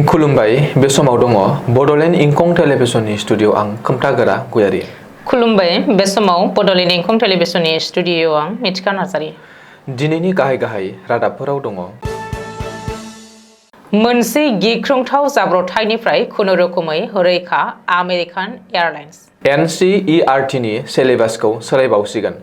खुलुमबाय बे समाव दङ बडलेण्ड इंखं टेलिभिजननि स्टुडिअ आं खोमथागोरा गयारि। खुलुमबाय बे समाव बडलेण्ड इंखं टेलिभिजननि स्टुडिअ आं मिथिखा नार्जारि। दिनैनि गाहाय रादाबफोराव दङ। मोनसे गिख्रंथाव जाब्रबथायनिफ्राय खुनुरुखुमै रैखा आमेरिकान एयारलाइन्स। NCERTनि सिलेबासखौ सोलायबावसिगोन।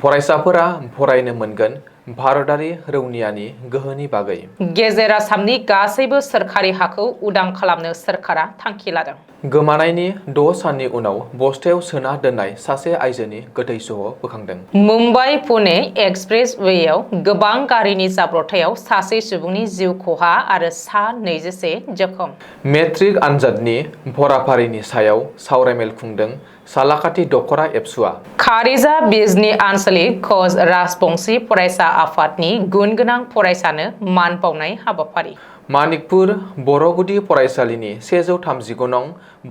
फरायसाफोरा फरायनो मोनगोन भारतारि रौनियानि गोहोनि बागै। गेजेर आसामनि गासैबो सोरखारि हाखौ उदां खालामनो सोरखारा थांखि लादों। गोमानायनि 6 साननि उनाव बस्थायाव सोना दोननाय सासे आइजोनि गोथै सह बोखांदों। मुम्बाइ पुणे एक्सप्रेस वेआव गोबां गारिनि जाब्रबथायाव सासे सुबुंनि जिउ खहा आरो सा 21 जोखोम। मेट्रिक आनजादनि फराफारिनि सायाव सावरायमेल खुंदों सालाकाथि दखरा एबसुआ। खारिजा बिजनी आन्सलिक कच राजबंशी फरायसा आफादनि गुन गोनां फरायसानो मान बावनाय हाबाफारि। मानिकपुर बर' गुदि फरायसालिनि 139 नं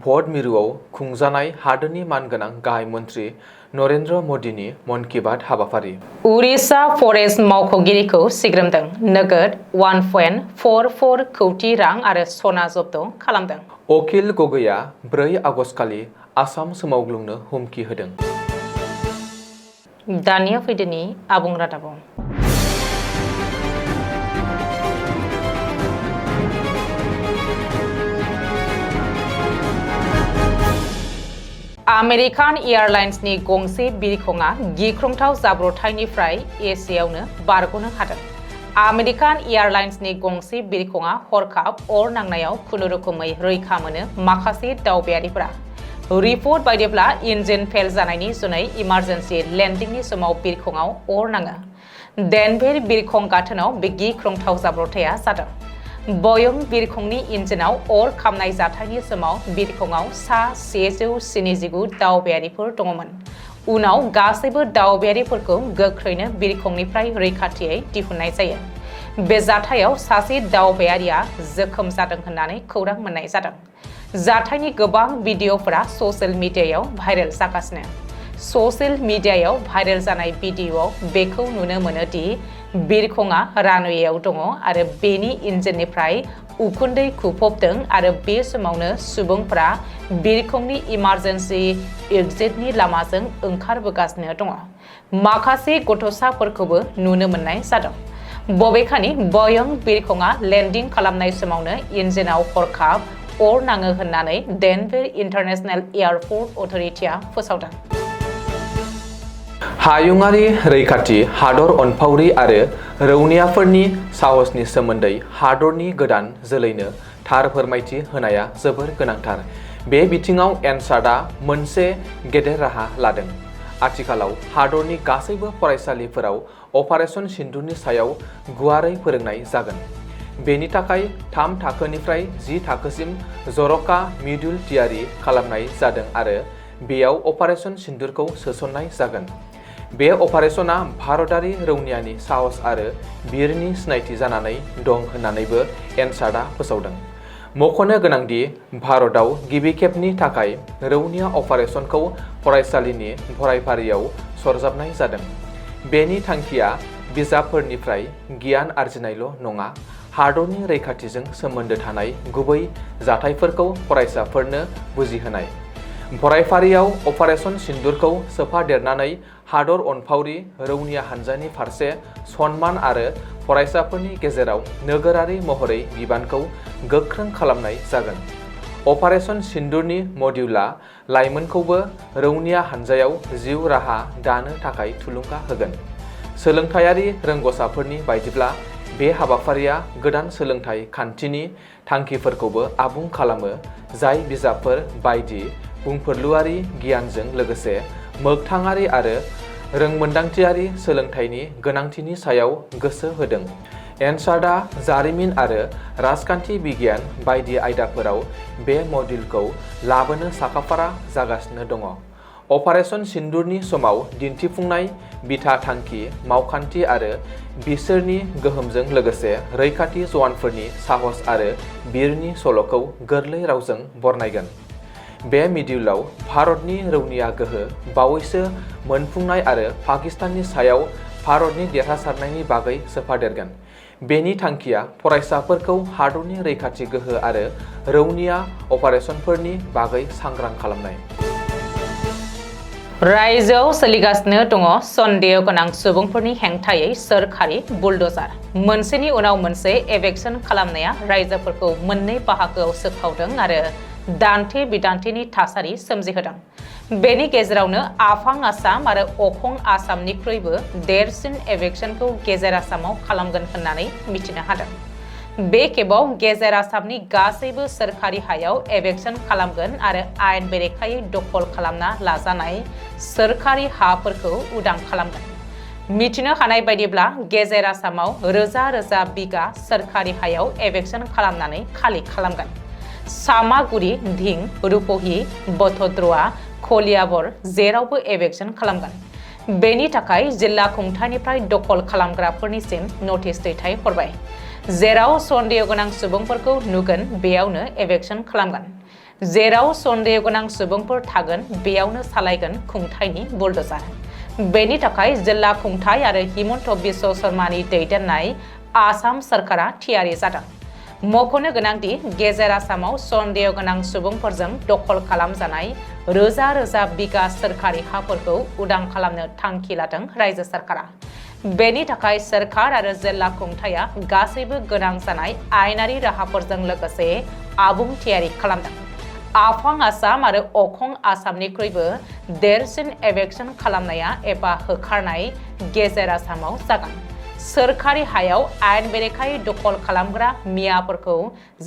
भट मिरुआव खुंजानाय हादोरनि मानगोनां गाहाय मन्त्रि नरेन्द्र मदिनि मन की बात हाबाफारि। उरिष्या फरेस्ट मावख'गिरिखौ सिग्रोमदों। नोगोद 1.44 कौटि रां आरो सना जब्द खालामदों। अखिल गगैआ 4 आगस्तखालि आसाम सोमावग्लुंनो हुमखि होदों। दानिया फैदोनि आबुं रादाबाव। आमेरिकान एयारलाइन्सनि गंसे बिरखंआ गिख्रंथाव जाब्रबथायनिफ्राय एसेआवनो बारग'नो हादों। आमेरिकान एयारलाइन्सनि गंसे बिरखंआ हरखाब अर नांनायाव खुनुरुखुमै रैखा मोनो माखासे दावबायारिफोरा। रिपर्ट बायदिब्ला इन्जिन फेल जानायनि जुनै इमारजेन्सि लेन्डिंनि समाव बिरखंआव अर नाङो। डेनभेर बिरखं गाथोनाव बे गिख्रंथाव जाब्रबथाया जादों। बयं बिरखंनि इन्जिनाव अर खामनाय जाथायनि समाव बिरखंआव सा 179 दावबायारिफोर दङमोन। उनाव गासैबो दावबायारिफोरखौ गोख्रैनो बिरखंनिफ्राय रैखाथियै दिहुननाय जायो। बे जाथायाव सासे दावबायारिया जोखोम जादों होननानै खौरां मोननाय जादों। जाथायनि गोबां भिडिअफोरा ससियेल मिडियायाव भाइरेल जागासिनो। ससियेल मिडियायाव भाइरेल जानाय भिडिअआव बेखौ नुनो मोनो दि बिरखंआ रानवेयाव दङ आरो बेनि इन्जिननिफ्राय उखुन्दै खुफबदों आरो बे समावनो सुबुंफोरा बिरखंनि इमारजेन्सि एक्जिटनि लामाजों ओंखारबोगासिनो दङ। माखासे गथ'साफोरखौबो नुनो मोननाय जादों। बबेखानि बयं बिरखंआ लेन्डिं खालामनाय समावनो इन्जिनाव हरखाब अर नाङो होननानै डेनभेर इन्टारनेशनेल एयारपर्ट अथ'रिटिआ फोसावदों। हायुङारि रैखाथि हादर अनफावरि आरो रौनियाफोरनि साहसनि सोमोन्दै हादरनि गोदान जोलैनो थार फोरमायथि होनाया जोबोर गोनांथार। बे बिथिङाव एनसाडआ मोनसे गेदेर राहा लादों। आथिखालाव हादरनि गासैबो फरायसालिफोराव अपारेशन सिन्दुरनि सायाव गुवारै फोरोंनाय जागोन। बेनि थाखाय 3 थाखोनिफ्राय 10 थाखोसिम जर'खा मडिउल थियारि खालामनाय जादों आरो बेयाव अपारेशन सिन्दुरखौ सोसननाय जागोन। बे अपारेशना भारतारि रौनियानि साहस आरो बिरनि सिनायथि जानानै दं होननानैबो एनसाडआ फोसावदों। मख'नो गोनांदि भारतआव गिबि खेबनि थाखाय रौनिया अपारेशनखौ फरायसालिनि फरायफारियाव सरजाबनाय जादों। बेनि थांखिया बिजाबफोरनिफ्राय गियान आरजिनायल' नङा, हादरनि रैखाथिजों सोमोन्दो थानाय गुबै जाथायफोरखौ फरायसाफोरनो बुजिहोनाय। फरायफारियाव अपारेशन सिन्दुरखौ सोफादेरनानै हादर अनफावरि रौनिया हान्जानि फारसे सनमान आरो फरायसाफोरनि गेजेराव नोगोरारि महरै बिबानखौ गोख्रों खालामनाय जागोन। अपारेशन सिन्दुरनि मडिउला लाइमोनखौबो रौनिया हान्जायाव जिउ राहा दानो थाखाय थुलुंगा होगोन। सोलोंथायारि रोंग'साफोरनि बायदिब्ला बे हाबाफारिया गोदान सोलोंथाइ खान्थिनि थांखिफोरखौबो आबुं खालामो, जाय बिजाबफोर बायदि बुंफोरलुआरि गियानजों लोगोसे मोगथाङारि आरो रोंमोन्दांथियारि सोलोंथाइनि गोनांथिनि सायाव गोसो होदों। एनसाडआ जारिमिन आरो राजखान्थि बिगियान बायदि आयदाफोराव बे मडिउलखौ लाबोनो साखाफारा जागासिनो दङ। अपारेशन सिन्दुरनि समाव दिन्थिफुंनाय बिथा थांखि, मावखान्थि आरो बिसोरनि गोहोमजों लोगोसे रैखाथि जवानफोरनि साहस आरो बिरनि सल'खौ गोरलै रावजों बरनायगोन। बे मडिउलाव भारतनि रौनिया गोहो, बावैसो मोनफुंनाय आरो पाकिस्ताननि सायाव भारतनि देरहासारनायनि बागै सोफादेरगोन। बेनि थांखिया फरायसाफोरखौ हादरनि रैखाथि गोहो आरो रौनिया अपारेशनफोरनि बागै सांग्रां खालामनाय। रायजोआव सोलिगासिनो दङ सन्देह गोनां सुबुंफोरनि हेंथायै सोरखारि बुलडजार। मोनसेनि उनाव मोनसे एभेक्सन खालामनाया रायजोफोरखौ मोननै बाहागोआव सोखावदों आरो दान्थे बिदान्थेनि थासारि सोमजिहोदों। बेनि गेजेरावनो आफां आसाम आरो अखं आसामनिख्रुइबो देरसिन एभेक्सनखौ गेजेर आसामाव खालामगोन होननानै मिथिनो हादों। बे खेबाव गेजेर आसामनि गासैबो सोरखारि हायाव एभेक्सन खालामगोन आरो आयेन बेरेखायै दखल खालामना लाजानाय सोरखारि हाफोरखौ उदां खालामगोन। मिथिनो हानाय बायदिब्ला गेजेर आसामाव रोजा रोजा बिगा सोरखारि हायाव एभेक्सन खालामनानै खालि खालामगोन। सामागुरि, धिं, रुपहि, बथद्रवा, कलियाबर जेरावबो एभेक्सन खालामगोन। बेनि थाखाय जिल्ला खुंथायनिफ्राय दखल खालामग्राफोरनिसिम नटिस दैथाय हरबाय। जेराव सन्देह गोनां सुबुंफोरखौ नुगोन बेयावनो एभेक्सन खालामगोन। जेराव सन्देह गोनां सुबुंफोर थागोन बेयावनो सालायगोन खुंथायनि बुलडजार। बेनि थाखाय जिल्ला खुंथाय आरो हिमन्त बिश्व शर्मानि दैदेननाय आसाम सरकारा थियारि जादों। मख'नो गोनांदि गेजेर आसामाव सन्देह गोनां सुबुंफोरजों दखल खालामजानाय रोजा रोजा बिगा सोरखारि हाफोरखौ उदां खालामनो थांखि लादों रायजो सरकारा। बेनि थाखाय सोरखार आरो जिल्ला खुंथाया गासैबो गोनां जानाय आयेनारि राहाफोरजों लोगोसे आबुं थियारि खालामदों। आफां आसाम आरो अखं आसामनिख्रुइबो देरसिन एभेक्सन खालामनाया एबा होखारनाय गेजेर आसामाव जागोन। सोरखारि हायाव आयेन बेरेखायै दखल खालामग्रा मियाफोरखौ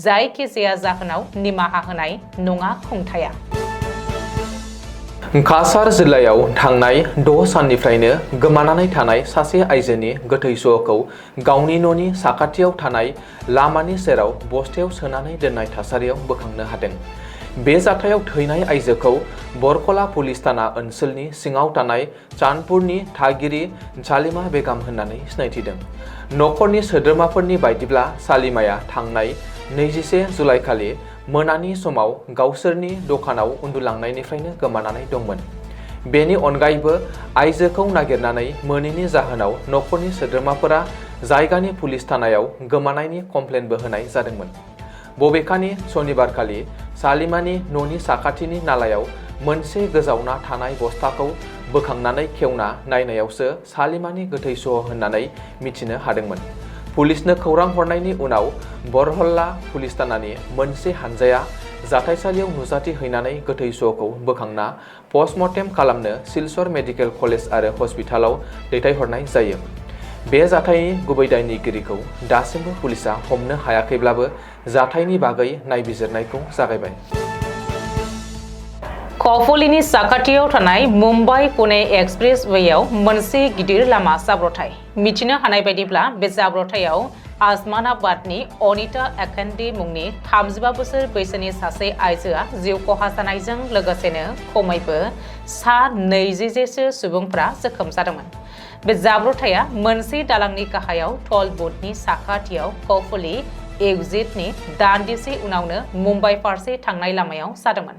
जायखिजाया जाहोनाव निमाहा होनाय नङा खुंथाया। काछार जिल्लायाव थांनाय 6 साननिफ्रायनो गोमानानै थानाय सासे आइजोनि गोथै सह'खौ गावनि न'नि साखाथियाव थानाय लामानि सेराव बस्थायाव सोनानै दोननाय थासारियाव बोखांनो हादों। बे जाथायाव थैनाय आइजोखौ बरकला पुलिस थाना ओनसोलनि सिङाव थानाय चांदपुरनि थागिरि सालिमा बेगम होननानै सिनायथिदों। नखरनि सोद्रोमाफोरनि बायदिब्ला सालिमाया थांनाय 21 जुलाइ खालि मोनानि समाव गावसोरनि दखानाव उन्दुलांनायनिफ्रायनो गोमानानै दंमोन। बेनि अनगायैबो आइजोखौ नागिरनानै मोनैनि जाहोनाव नखरनि सोद्रोमाफोरा जायगानि पुलिस थानायाव गोमानायनि कमप्लेनबो होनाय जादोंमोन। बबेखानि सनिबारखालि सालिमानि न'नि साखाथिनि नालायाव मोनसे गोजावना थानाय बस्थाखौ बोखांनानै खेवना नायनायावसो सालिमानि गोथै सह' होननानै मिथिनो हादोंमोन। पुलिसनो खौरां हरनायनि उनाव बरहल्ला पुलिस थानानि मोनसे हानजाया जाथायसालियाव नुजाथि हैनानै गोथै सह'खौ बोखांना पस्टमर्टेम खालामनो सिलचर मेडिकेल कलेज आरो हस्पिटालाव दैथायहरनाय जायो। बे जाथायनि गुबै दायनिगिरिखौ दासिमबो पुलिसा हमनो हायाखैब्लाबो जाथायनि बागै नायबिजिरनायखौ जागायबाय। कफलिनि साखाथियाव थानाय मुम्बाइ-पुणे एक्सप्रेसवेयाव मोनसे गिदिर लामा जाब्रथाय। मिथिनो हानाय बायदिब्ला बे जाब्रथायाव आजमानाबादनि अनिता एकान्डी मुंनि 35 बोसोर बैसोनि सासे आइजोआ जिउ खहा जानायजों लोगोसेनो खमैबो 20 सुबुंफोरा जोखोम जादोंमोन। बे जाब्रथाया मोनसे दालांनि गाहायाव टल बुथनि साखाथियाव कफली एक्जिटनि दान्दिसे उनावनो मुम्बाइ फारसे थांनाय लामायाव जादोंमोन।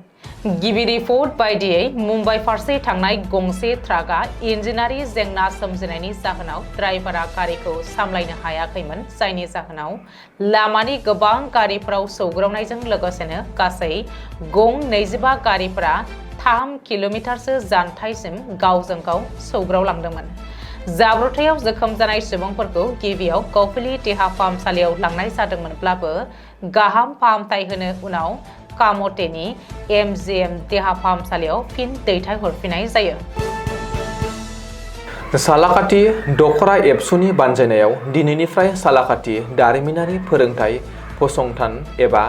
गिबि रिपर्ट बायदियै मुम्बाइ फारसे थांनाय गंसे ट्राकआ इन्जिनारि जेंना सोमजिनायनि जाहोनाव ड्राइभारा गारिखौ सामलायनो हायाखैमोन, जायनि जाहोनाव लामानि गोबां गारिफोराव सौग्रावनायजों लोगोसेनो गासै गं 25 गारिफोरा 3 किल'मिटारसो जानथायसिम गावजों गाव सौग्रावलांदोंमोन। जाब्रथायाव जोखोम जानाय सुबुंफोरखौ गिबियाव कफली देहा फाहामसालियाव लांनाय जादोंमोनब्लाबो गाहाम फाहामथाय होनो उनाव कामतेनि MGM देहा फाहामसालियाव फिन दैथायहरफिननाय जायो। सालाकाथि दखरा एबसुनि बानजायनायाव दिनैनिफ्राय सालाकाथि दारिमिनारि फोरोंथाय फसंथान एबा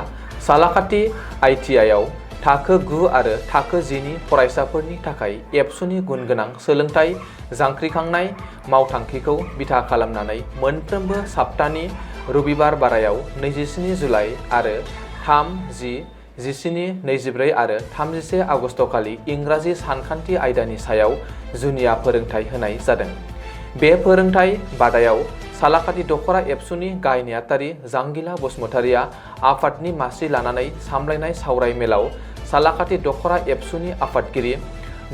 सालाकाथि ITIआव थाखो 9 आरो थाखो 10 नि फरायसाफोरनि थाखाय एबसुनि गुन गोनां सोलोंथाइ जांख्रिखांनाय मावथांखिखौ बिथा खालामनानै मोनफ्रोमबो सप्तानि रबिबार बारायाव 27 जुलाइ आरो 3-10-17-24 आरो 31 आगस्तखालि इंराजि सानखान्थि आयदानि सायाव जुनिया फोरोंथाय होनाय जादों। बे फोरोंथाय बादायाव सालाकाथि दखरा एबसुनि गाहाय नेहाथारि जांगिला बसुमतारिया आफादनि मासि लानानै सामलायनाय सावराय मेलाव सालाकाथि दखरा एबसुनि आफादगिरि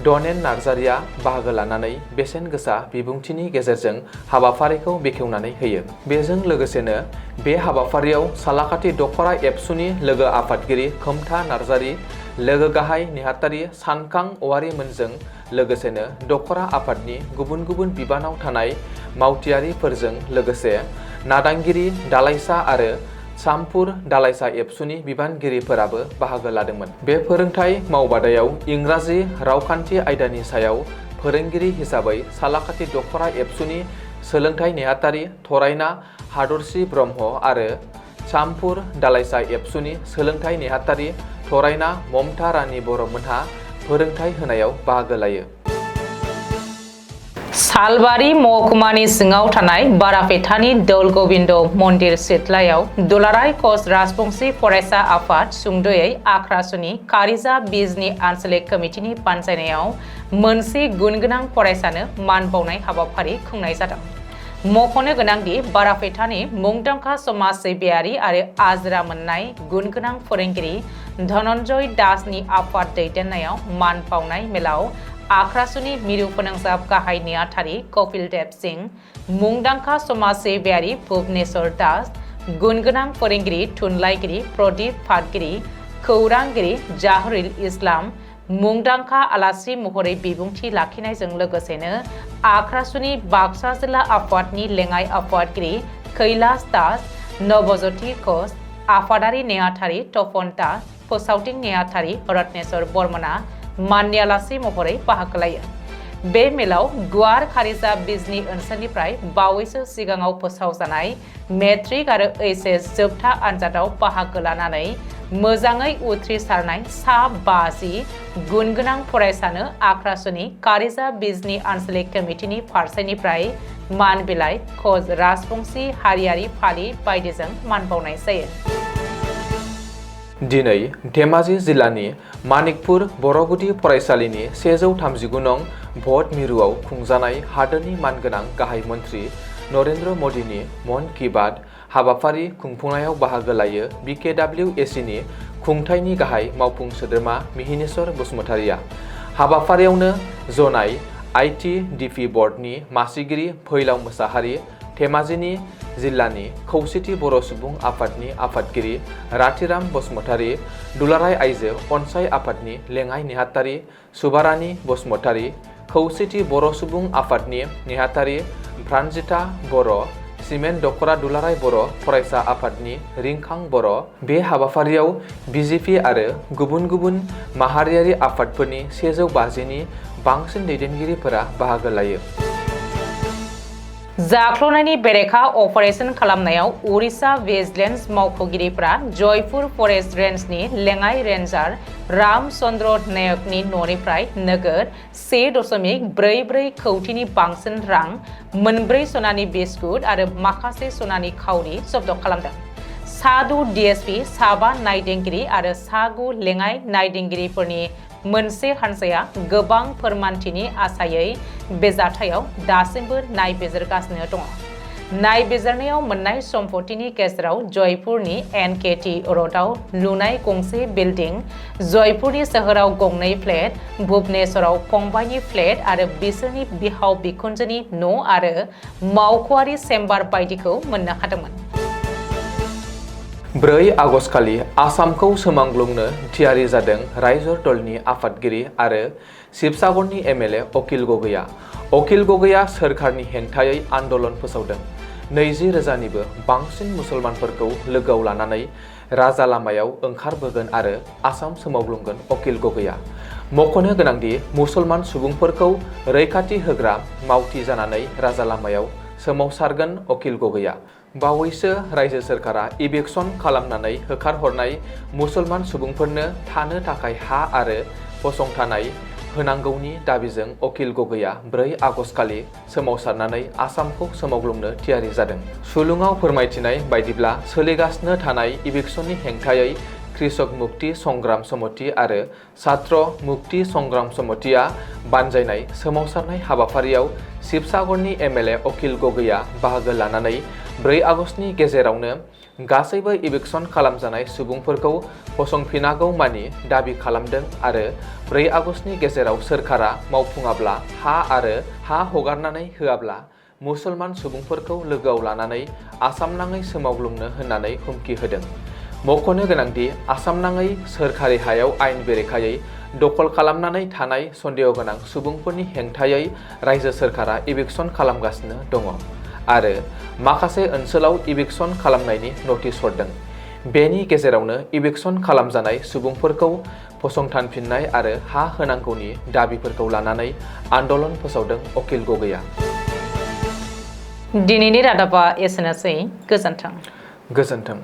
डनेन नार्जारिया बाहागो लानानै बेसेन गोसा बिबुंथिनि गेजेरजों हाबाफारिखौ बेखेवनानै होयो। बेजों लोगोसेनो बे हाबाफारियाव सालाकाथि दखरा एबसुनि लोगो आफादगिरि खोमथा नार्जारि, लोगो गाहाय नेहाथारि सानखां औवारिमोनजों लोगोसेनो दखरा आफादनि गुबुन गुबुन बिबानाव थानाय मावथियारिफोरजों लोगोसे नादांगिरि दालाइसा आरो सामपुर दालाइसा एबसुनि बिबानगिरिफोराबो बाहागो लादोंमोन। बे फोरोंथाइ मावबादायाव इंराजि रावखान्थि आयदानि सायाव फोरोंगिरि हिसाबै सालाकाथि दखरा एबसुनि सोलोंथाइ नेहाथारि थरायना हादरसि ब्रह्म आरो सामपुर दालाइसा एबसुनि सोलोंथाइ नेहाथारि थरायना ममता रानी बर'मोनहा फोरोंथाइ होनायाव बाहागो लायो। सालबारि महकुमानि सिङाव थानाय बारापेटानि दौल गोविंद मन्दिर सिथलायाव दुलाराय कच राजबंशी फरायसा आफाद सुंद'यै आख्रासुनि कारिजा बिजनी आन्चलिक कमिटिनि बानजायनायाव मोनसे गुनगोनां फरायसानो मान बावनाय हाबाफारि खुंनाय जादों। मख'नो गोनांदि बारापेटानि मुंदांखा समाज सिबियारि आरो आजिरा मोननाय गुनगोनां फोरोंगिरि धनन्जय दासनि आफाद दैदेननायाव मान बावनाय मेलाव आख्रासुनि मिरु फोनांजाब गाहाय नेहाथारि कपिल देव सिंह, मुंदांखा समाज सिबियारि भुवनेश्वर दास, गुनगोनां फोरोंगिरि थुनलाइगिरि प्रदीप पाटगिरि, खौरांगिरि जाहरुल इस्लाम, मुंदांखा आलासि महरै बिबुंथि लाखिनायजों लोगोसेनो आख्रासुनि बाक्सा जिल्ला आफादनि लेङाइ आफादगिरि कैलाश दास, नवज्योति घोष, आफादारि नेहाथारि तपन दास, फोसावदिं नेहाथारि रत्नेश्वर बर्मना माननि आलासि महरै बाहागो लायो। बे मेलाव गुवार कारिजा बिजनी ओनसोलनिफ्राय बावैसो सिगाङाव फोसावजानाय मेट्रिक आरो एचएस जोबथा आनजादाव बाहागो लानानै मोजाङै उथ्रिसारनाय सा 50 गुनगोनां फरायसानो आख्रासुनि कारिजा बिजनी आन्चलिक कमिटिनि फारसेनिफ्राय मान बिलाइ, कच राजबंशी हारियारि फालि बायदिजों मान बावनाय जायो। दिनै धेमाजि जिल्लानि मानिकपुर बर'गुदि फरायसालिनि 139 नं भट मिरुआव खुंजानाय हादोरनि मानगोनां गाहाय मन्त्रि नरेन्द्र मदिनि मन की बात हाबाफारि खुंफुंनायाव बाहागो लायो BKWACनि खुंथायनि गाहाय मावफुं सोद्रोमा मिहिनेश्वर बसुमतारिया। हाबाफारियावनो जनाय ITDP बर्डनि मासिगिरि फैलाव मोसाहारि, धेमाजिनि जिल्लानि खौसेथि बर' सुबुं आफादनि आफादगिरि राथिराम बसुमतारि, दुलाराय आइजो अनसाय आफादनि लेङाइ नेहाथारि सुबारानी बसुमतारि, खौसेथि बर' सुबुं आफादनि नेहाथारि प्रानजिता बर', सिमेन्ट दखरा दुलाराय बर' फरायसा आफादनि रिंखां बर'। बे हाबाफारियाव BJP आरो गुबुन गुबुन माहारियारि आफादफोरनि 150नि बांसिन दैदेनगिरिफोरा बाहागो लायो। जाख्ल'नायनि बेरेखा अपारेशन खालामनायाव उरिष्या भिजिलेन्स मावख'गिरिफोरा जयपुर फरेस्ट रेन्जनि लेङाइ रेन्जार राम चन्द्र नायकनि न'निफ्राय नोगोद 1.44 कौटिनि बांसिन रां, 4 सनानि बिस्कुट आरो माखासे सनानि खाउरि जब्द खालामदों। सा2 DSP, साबा नायदिंगिरि आरो सा9 लेङाइ नायदिंगिरिफोरनि मोनसे हानजाया गोबां फोरमानथिनि आसायै बे जाथायाव दासिमबो नायबिजिरगासिनो दङ। नायबिजिरनायाव मोननाय सम्पथिनि गेजेराव जयपुरनि NKT र'डआव लुनाय गंसे बिल्डिं, जयपुरनि सोहोराव गंनै फ्लेट, भुवनेश्वराव फंबायनि फ्लेट आरो बिसोरनि बिहाव बिखुनजोनि न' आरो मावख'आरि चेम्बार बायदिखौ मोननो हादोंमोन। 4 आगस्तखालि आसामखौ सोमावग्लुंनो थियारि जादों रायजो दलनि आफादगिरि आरो शिबसागरनि MLA अखिल गगैया। अखिल गगैया सोरखारनि हेंथायै आन्दलन फोसावदों। 20,000निबो बांसिन मुसलमानफोरखौ लोगोआव लानानै राजा लामायाव ओंखारबोगोन आरो आसाम सोमावग्लुंगोन अखिल गगैया। मख'नो गोनांदि मुसलमान सुबुंफोरखौ रैखाथि होग्रा मावथि जानानै राजा लामायाव सोमावसारगोन अखिल गगैया। बावैसो रायजो सोरखारा इभिक्सन खालामनानै होखारहरनाय मुसलमान सुबुंफोरनो थानो थाखाय हा आरो फसंथानाय होनांगौनि दाबिजों अखिल गगैया 4 आगस्तखालि सोमावसारनानै आसामखौ सोमावग्लुंनो थियारि जादों। सुलुङाव फोरमायथिनाय बायदिब्ला सोलिगासिनो थानाय इभिक्सननि हेंथायै कृषक मुक्ति संग्राम समिति आरो छात्र मुक्ति संग्राम समितिआ बानजायनाय सोमावसारनाय हाबाफारियाव शिबसागरनि MLA अखिल गगैया बाहागो लानानै 4 आगस्तनि गेजेरावनो गासैबो इभिक्सन खालामजानाय सुबुंफोरखौ फसंफिनागौ मानि दाबि खालामदों आरो 4 आगस्तनि गेजेराव सोरखारा मावफुङाब्ला आरो हा हगारनानै होआब्ला मुसलमान सुबुंफोरखौ लोगोआव लानानै आसामनाङै सोमावग्लुंनो होननानै हुमखि होदों। मख'नो गोनांदि आसामनाङै सोरखारि हायाव आयेन बेरेखायै दखल खालामनानै थानाय सन्देह गोनां सुबुंफोरनि हेंथायै रायजो सोरखारा इभिक्सन खालामगासिनो दङ आरो माखासे ओनसोलाव इभिक्सन खालामनायनि नटिस हरदों। बेनि गेजेरावनो इभिक्सन खालामजानाय सुबुंफोरखौ फसंथानफिननाय आरो हा होनांगौनि दाबिफोरखौ लानानै आन्दलन फोसावदों अकिल गगैया। दिनैनि रादाबा एसेनोसै। गोजोन्थों। गोजोन्थों।